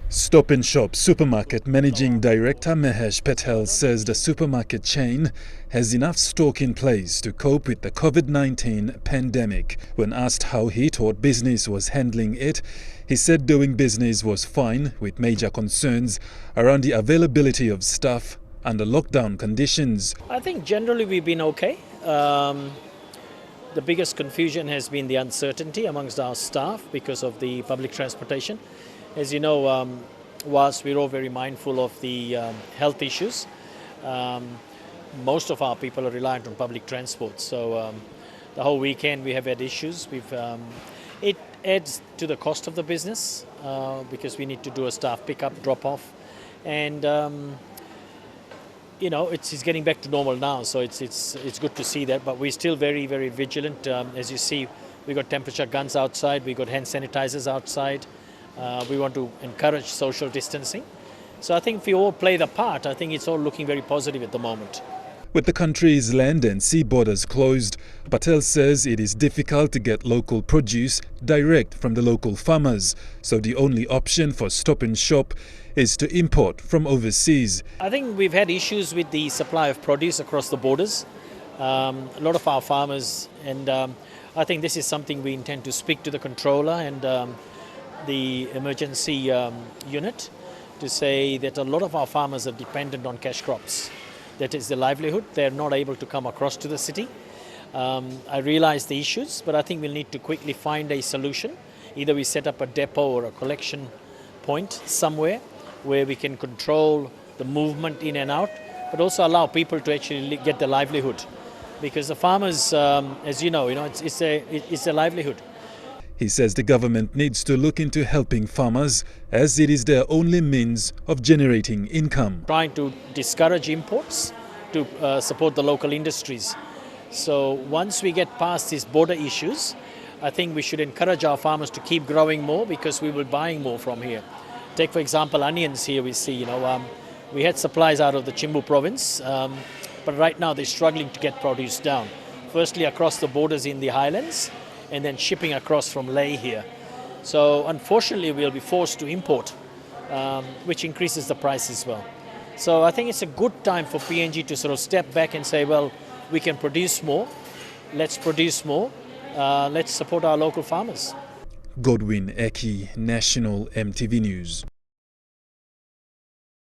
Stop and Shop supermarket managing director Mahesh Patel says the supermarket chain has enough stock in place to cope with the COVID-19 pandemic. When asked how he thought business was handling it, he said doing business was fine, with major concerns around the availability of staff under lockdown conditions. I think generally we've been okay. The biggest confusion has been the uncertainty amongst our staff because of the public transportation. As you know, whilst we're all very mindful of the health issues, most of our people are reliant on public transport. So the whole weekend we have had issues. It adds to the cost of the business because we need to do a staff pickup, drop off, and it's getting back to normal now. So it's good to see that, but we're still very, very vigilant. As you see, we got temperature guns outside, we got hand sanitizers outside. We want to encourage social distancing. So I think if we all play the part, I think it's all looking very positive at the moment. With the country's land and sea borders closed, Patel says it is difficult to get local produce direct from the local farmers. So the only option for Stop and Shop is to import from overseas. I think we've had issues with the supply of produce across the borders. A lot of our farmers, and I think this is something we intend to speak to the controller and the emergency unit to say that a lot of our farmers are dependent on cash crops. That is their livelihood. They're not able to come across to the city. I realize the issues, but I think we'll need to quickly find a solution. Either we set up a depot or a collection point somewhere where we can control the movement in and out, but also allow people to actually get their livelihood. Because the farmers, as you know, it's a livelihood. He says the government needs to look into helping farmers as it is their only means of generating income. Trying to discourage imports to support the local industries. So once we get past these border issues, I think we should encourage our farmers to keep growing more because we will be buying more from here. Take for example onions here we see, we had supplies out of the Chimbu province, but right now they're struggling to get produce down. Firstly across the borders in the highlands, and then shipping across from Leh here. So unfortunately we'll be forced to import, which increases the price as well. So I think it's a good time for PNG to sort of step back and say, well, we can produce more, let's produce more, let's support our local farmers. Godwin Eki, National MTV News.